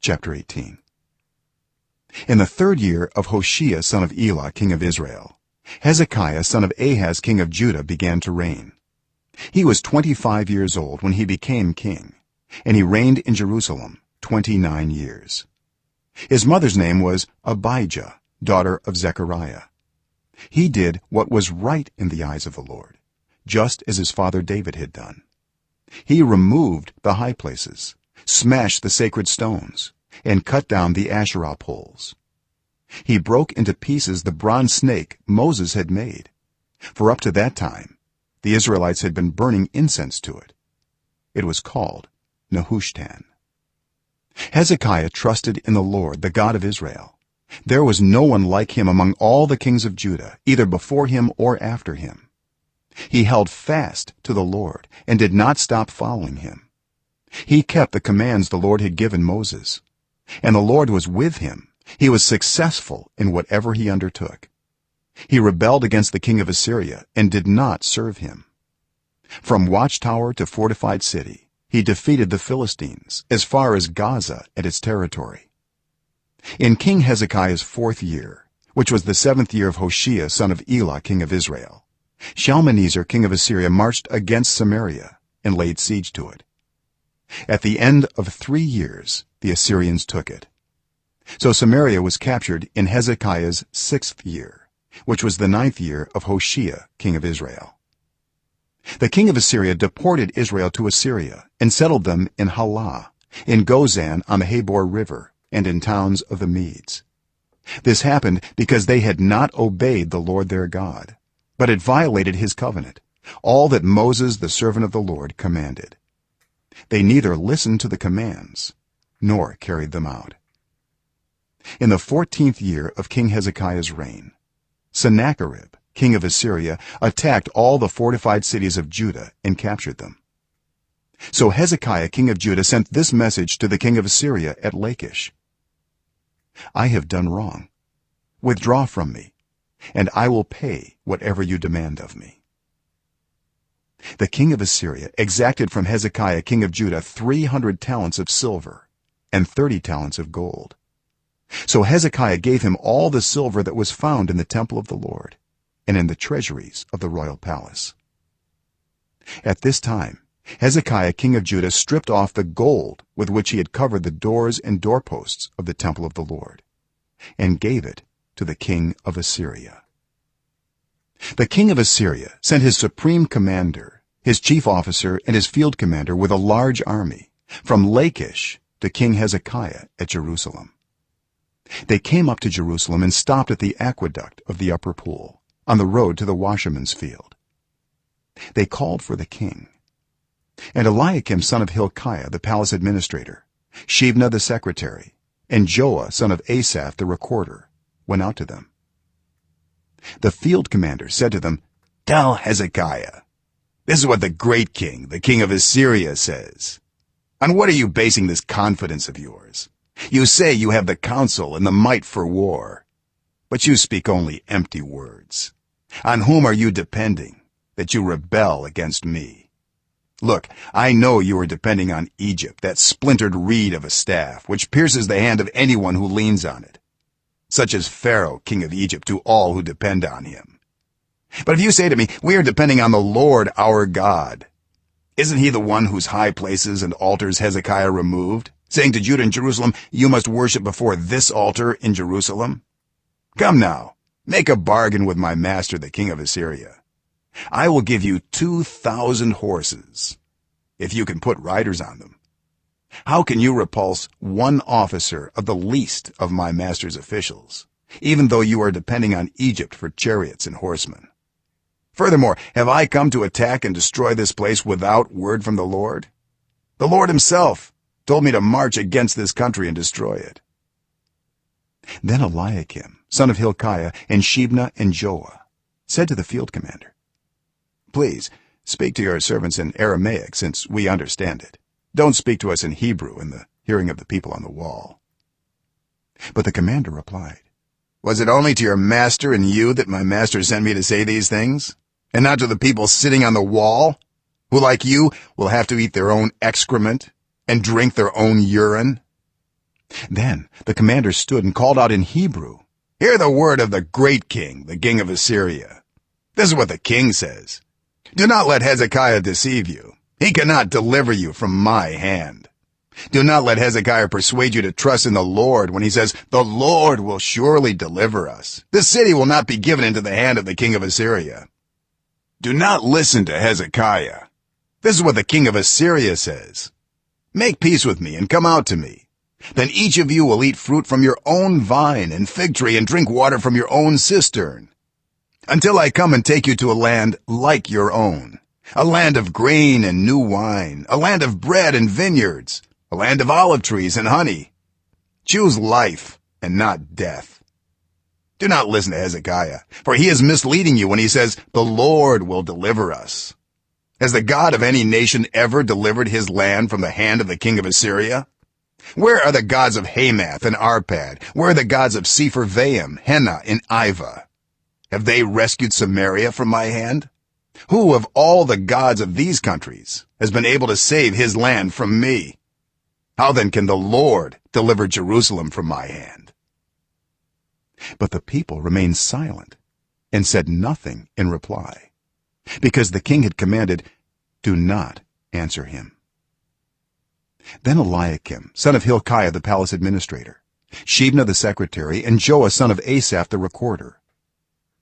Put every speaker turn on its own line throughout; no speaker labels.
Chapter 18. In the 3rd year of Hoshea son of Elah king of Israel, Hezekiah son of Ahaz king of Judah began to reign. He was 25 years old when he became king, and he reigned in Jerusalem 29 years. His mother's name was Abijah, daughter of Zechariah. He did what was right in the eyes of the Lord, just as his father David had done. He removed the high places, smashed the sacred stones, and cut down the Asherah poles. He broke into pieces the bronze snake Moses had made, for up to that time the Israelites had been burning incense to it. It was called Nehushtan. Hezekiah trusted in the Lord, the God of Israel. There was no one like him among all the kings of Judah, either before him or after him. He held fast to the Lord and did not stop following him. He kept the commands the Lord had given Moses, and the Lord was with him. He was successful in whatever he undertook. He rebelled against the king of Assyria and did not serve him. From watchtower to fortified city, he defeated the Philistines as far as Gaza and its territory. In King Hezekiah's 4th year, which was the 7th year of Hoshea son of Elah king of Israel, Shalmaneser king of Assyria marched against Samaria and laid siege to it. At the end of 3 years the Assyrians took it. So Samaria was captured in Hezekiah's 6th year, which was the 9th year of Hoshea king of Israel. The king of Assyria deported Israel to Assyria and settled them in Halah, in Gozan on the Habor river, and in towns of the Medes. This happened because they had not obeyed the Lord their God, but had violated his covenant, all that Moses the servant of the Lord commanded. They neither listened to the commands nor carried them out. In the 14th year of King Hezekiah's reign, Sennacherib king of Assyria attacked all the fortified cities of Judah and captured them. So Hezekiah king of Judah sent this message to the king of Assyria at Lachish: I have done wrong. Withdraw from me, and I will pay whatever you demand of me. The king of Assyria exacted from Hezekiah king of Judah 300 talents of silver and 30 talents of gold. So Hezekiah gave him all the silver that was found in the temple of the Lord and in the treasuries of the royal palace. At this time Hezekiah king of Judah stripped off the gold with which he had covered the doors and doorposts of the temple of the Lord and gave it to the king of Assyria. The king of Assyria sent his supreme commander, his chief officer, and his field commander with a large army from Lachish to King Hezekiah at Jerusalem. They came up to Jerusalem and stopped at the aqueduct of the upper pool on the road to the washerman's field. They called for the king, and Eliakim son of Hilkiah the palace administrator, Shebna the secretary, and Joah son of Asaph the recorder went out to them. The field commander said to them, "Tell Hezekiah, this is what the great king, the king of Assyria, says. On what are you basing this confidence of yours? You say you have the counsel and the might for war, but you speak only empty words. On whom are you depending, that you rebel against me? Look, I know you are depending on Egypt, that splintered reed of a staff which pierces the hand of anyone who leans on it. Such as Pharaoh king of Egypt to all who depend on him. But if you say to me, we are depending on the Lord our God, isn't he the one whose high places and altars Hezekiah removed, saying to Judah and Jerusalem, you must worship before this altar in Jerusalem? Come now, make a bargain with my master the king of Assyria. I will give you 2,000 horses, if you can put riders on them. How can you repulse one officer of the least of my master's officials, even though you are depending on Egypt for chariots and horsemen? Furthermore, have I come to attack and destroy this place without word from the Lord? The Lord himself told me to march against this country and destroy it." Then Eliakim son of Hilkiah and Shebna and Joah said to the field commander, "Please speak to your servants in Aramaic, since we understand it. Don't speak to us in Hebrew in the hearing of the people on the wall." But the commander replied, "Was it only to your master and you that my master sent me to say these things, and not to the people sitting on the wall, who like you will have to eat their own excrement and drink their own urine? Then the commander stood and called out in Hebrew, "Hear the word of the great king, the king of Assyria. This is what the king says. Do not let Hezekiah deceive you. He cannot deliver you from my hand. Do not let Hezekiah persuade you to trust in the Lord when he says, 'The Lord will surely deliver us. This city will not be given into the hand of the king of Assyria.' Do not listen to Hezekiah. This is what the king of Assyria says. Make peace with me and come out to me. Then each of you will eat fruit from your own vine and fig tree and drink water from your own cistern, until I come and take you to a land like your own, a land of grain and new wine, a land of bread and vineyards, a land of olive trees and honey. Choose life and not death. Do not listen to Hezekiah, for he is misleading you when he says, 'The Lord will deliver us.' Has the God of any nation ever delivered his land from the hand of the king of Assyria? Where are the gods of Hamath and Arpad? Where are the gods of Sepharvaim, Hena, and Ivah? Have they rescued Samaria from my hand? Who of all the gods of these countries has been able to save his land from me? How then can the Lord deliver Jerusalem from my hand?" But the people remained silent and said nothing in reply, because the king had commanded, "Do not answer him." Then Eliakim, son of Hilkiah the palace administrator, Shebna the secretary, and Joah son of Asaph the recorder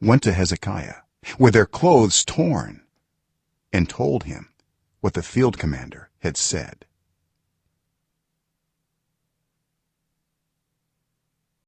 went to Hezekiah with their clothes torn and told him what the field commander had said.